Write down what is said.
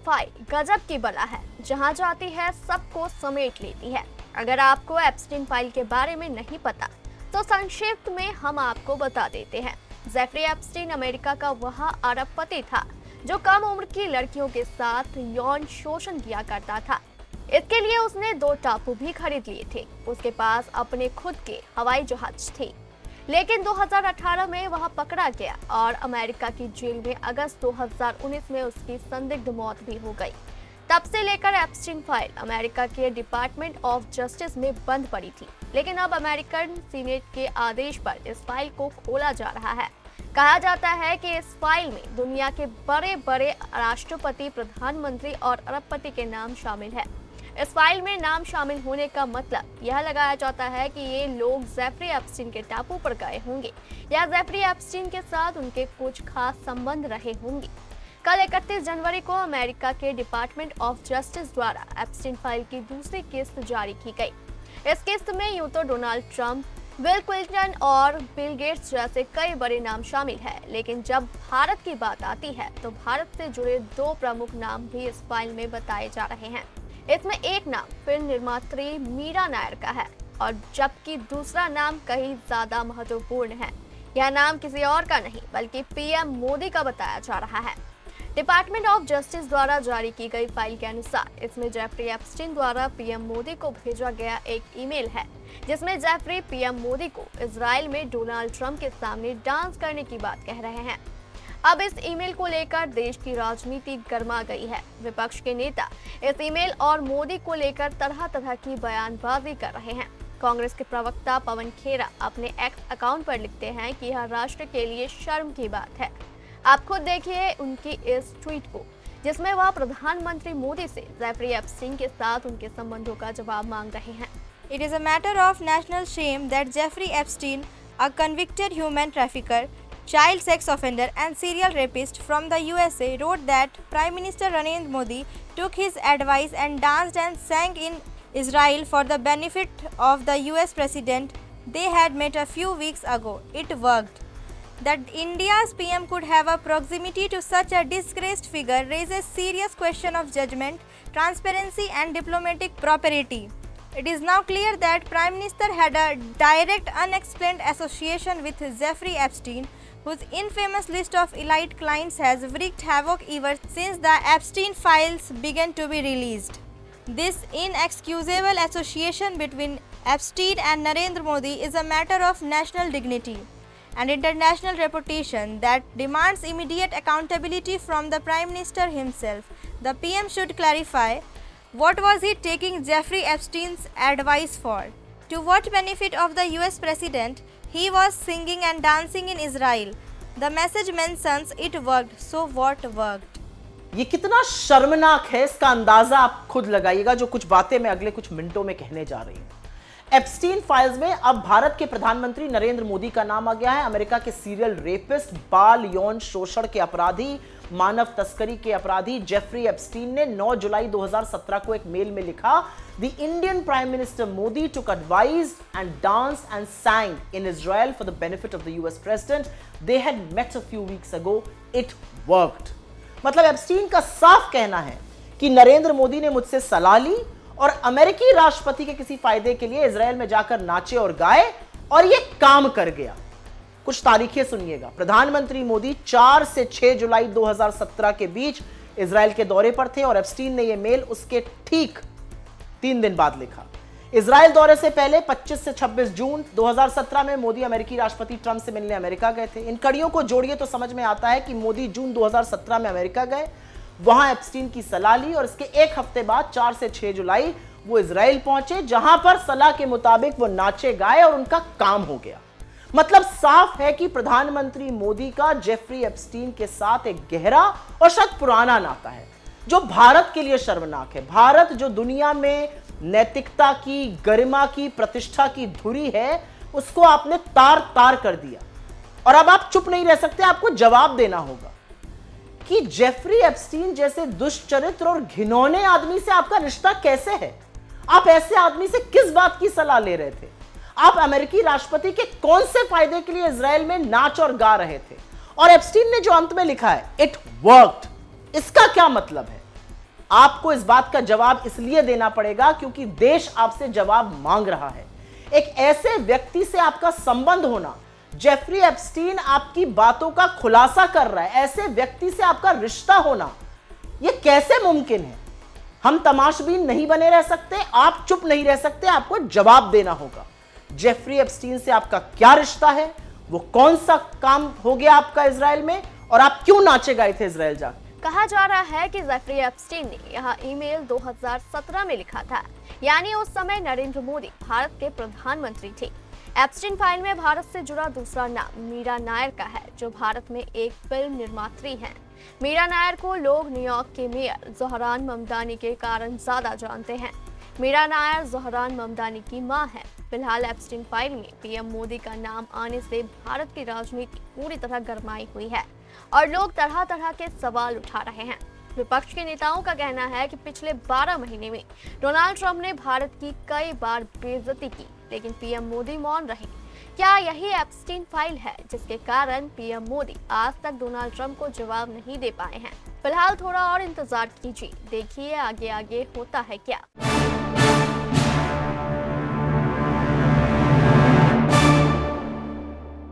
File गजब की बला है, जहां जाती है सबको समेट लेती है। अगर आपको एप्स्टीन फाइल के बारे में नहीं पता तो संक्षिप्त में हम आपको बता देते हैं। जेफरी एप्स्टीन अमेरिका का वह अरबपति था जो कम उम्र की लड़कियों के साथ यौन शोषण किया करता था। इसके लिए उसने 2 टापू भी खरीद लिए थे। उसके पास अपने खुद के हवाई जहाज थे, लेकिन 2018 में वह पकड़ा गया और अमेरिका की जेल में अगस्त 2019 में उसकी संदिग्ध मौत भी हो गई। तब से लेकर एप्स्टीन फाइल अमेरिका के डिपार्टमेंट ऑफ जस्टिस में बंद पड़ी थी, लेकिन अब अमेरिकन सीनेट के आदेश पर इस फाइल को खोला जा रहा है। कहा जाता है कि इस फाइल में दुनिया के बड़े बड़े राष्ट्रपति, प्रधानमंत्री और अरबपति के नाम शामिल है। इस फाइल में नाम शामिल होने का मतलब यह लगाया जाता है कि ये लोग जेफरी एप्स्टीन के टापू पर गए होंगे या जेफरी एप्स्टीन के साथ उनके कुछ खास संबंध रहे होंगे। कल 31 जनवरी को अमेरिका के डिपार्टमेंट ऑफ जस्टिस द्वारा एप्स्टीन फाइल की दूसरी किस्त जारी की गई। इस किस्त में यूं तो डोनाल्ड ट्रंप, बिल क्लिंटन और बिल गेट्स जैसे कई बड़े नाम शामिल हैं, लेकिन जब भारत की बात आती है तो भारत से जुड़े 2 प्रमुख नाम भी इस फाइल में बताए जा रहे हैं। इसमें एक नाम फिल्म निर्मात्री मीरा नायर का है और जबकि दूसरा नाम कहीं ज्यादा महत्वपूर्ण है। यह नाम किसी और का नहीं बल्कि पीएम मोदी का बताया जा रहा है। डिपार्टमेंट ऑफ जस्टिस द्वारा जारी की गई फाइल के अनुसार इसमें जेफरी एप्स्टीन द्वारा पीएम मोदी को भेजा गया एक ईमेल है, जिसमें जेफरी पीएम मोदी को इजराइल में डोनाल्ड ट्रंप के सामने डांस करने की बात कह रहे हैं। अब इस ईमेल को लेकर देश की राजनीति गर्मा गई है। विपक्ष के नेता इस ईमेल और मोदी को लेकर तरह तरह की बयानबाजी कर रहे हैं। कांग्रेस के प्रवक्ता पवन खेरा अपने एक्स अकाउंट पर लिखते हैं कि यह राष्ट्र के लिए शर्म की बात है। आप खुद देखिए उनकी इस ट्वीट को, जिसमें वह प्रधानमंत्री मोदी से जेफरी एप्स्टीन के साथ उनके संबंधों का जवाब मांग रहे हैं। It is a matter of national shame that Jeffrey Epstein, a convicted human trafficker, child sex offender and serial rapist from the USA, wrote that Prime Minister Narendra Modi took his advice and danced and sang in Israel for the benefit of the US president they had met a few weeks ago. It worked. That India's PM could have a proximity to such a disgraced figure raises serious question of judgment, transparency and diplomatic propriety. It is now clear that Prime Minister had a direct unexplained association with Jeffrey Epstein, whose infamous list of elite clients has wreaked havoc ever since the Epstein files began to be released. This inexcusable association between Epstein and Narendra Modi is a matter of national dignity and international reputation that demands immediate accountability from the Prime Minister himself. The PM should clarify, what was he taking Jeffrey Epstein's advice for? To what benefit of the US President? He was singing and dancing in Israel. The message mentions it worked, so what worked? ये कितना शर्मनाक है, इसका अंदाजा आप खुद लगाइएगा जो कुछ बातें मैं अगले कुछ मिनटों में कहने जा रही हूं। एप्स्टीन फाइल्स में अब भारत के प्रधानमंत्री नरेंद्र मोदी का नाम आ गया है। अमेरिका के सीरियल रेपिस्ट, बाल यौन शोषण के अपराधी, मानव तस्करी के अपराधी जेफरी एप्स्टीन ने 9 जुलाई 2017 को एक मेल में लिखा, the Indian prime minister Modi took advice and dance and sang in Israel for the benefit of the US president they had met a few weeks ago. It worked. मतलब Epstein का साफ कहना है कि नरेंद्र मोदी ने मुझसे सलाह ली और अमेरिकी राष्ट्रपति के किसी फायदे के लिए इजराइल में जाकर नाचे और गाए और यह काम कर गया। कुछ तारीखें सुनिएगा। प्रधानमंत्री मोदी 4 से 6 जुलाई 2017 के बीच इजराइल के दौरे पर थे और एप्स्टीन ने यह मेल उसके ठीक 3 दिन बाद लिखा। इजराइल दौरे से पहले 25 से 26 जून 2017 में मोदी अमेरिकी राष्ट्रपति ट्रंप से मिलने अमेरिका गए थे। इन कड़ियों को जोड़िए तो समझ में आता है कि मोदी जून 2017 में अमेरिका गए, वहां एप्स्टीन की सलाह ली और इसके 1 हफ्ते बाद 4 से 6 जुलाई वो इजराइल पहुंचे, जहां पर सलाह के मुताबिक वो नाचे गाए और उनका काम हो गया। मतलब साफ है कि प्रधानमंत्री मोदी का जेफरी एप्स्टीन के साथ एक गहरा और शायद पुराना नाता है, जो भारत के लिए शर्मनाक है। भारत जो दुनिया में नैतिकता की, गरिमा की, प्रतिष्ठा की धुरी है, उसको आपने तार तार कर दिया। और अब आप चुप नहीं रह सकते, आपको जवाब देना होगा कि जेफरी एप्स्टीन जैसे दुष्चरित्र और घिनौने आदमी से आपका रिश्ता कैसे है। आप ऐसे आदमी से किस बात की सलाह ले रहे थे? आप अमेरिकी राष्ट्रपति के कौन से फायदे के लिए इजराइल में नाच और गा रहे थे? और एप्स्टीन ने जो अंत में लिखा है, इट वर्कड, इसका क्या मतलब है? आपको इस बात का जवाब इसलिए देना पड़ेगा क्योंकि देश आपसे जवाब मांग रहा है। एक ऐसे व्यक्ति से आपका संबंध होना, जेफरी एप्स्टीन आपकी बातों का खुलासा कर रहा है, ऐसे व्यक्ति से आपका रिश्ता होना, यह कैसे मुमकिन है? हम तमाशबीन नहीं बने रह सकते, आप चुप नहीं रह सकते, आपको जवाब देना होगा। जेफरी एप्स्टीन से आपका क्या रिश्ता है? वो कौन सा काम हो गया आपका इजराइल में, और आप क्यों नाचे गए थे इजराइल जाकर? कहा जा रहा है कि जेफरी एप्स्टीन ने यह ईमेल 2017 में लिखा था, यानी उस समय नरेंद्र मोदी भारत के प्रधानमंत्री थे। एप्स्टीन फाइल में भारत से जुड़ा दूसरा नाम मीरा नायर का है, जो भारत में एक फिल्म निर्मात्री हैं। मीरा नायर को लोग न्यूयॉर्क के मेयर ज़ोहरान ममदानी के कारण ज्यादा जानते हैं। मीरा नायर ज़ोहरान ममदानी की मां है। फिलहाल एप्स्टीन फाइल में पीएम मोदी का नाम आने से भारत की राजनीति पूरी तरह गरमाई हुई है और लोग तरह तरह के सवाल उठा रहे हैं। विपक्ष के नेताओं का कहना है कि पिछले 12 महीने में डोनाल्ड ट्रंप ने भारत की कई बार बेइज्जती की, लेकिन पीएम मोदी मौन रहे। क्या यही एप्स्टीन फाइल है जिसके कारण पीएम मोदी आज तक डोनाल्ड ट्रंप को जवाब नहीं दे पाए हैं? फिलहाल थोड़ा और इंतजार कीजिए, देखिए आगे आगे होता है क्या।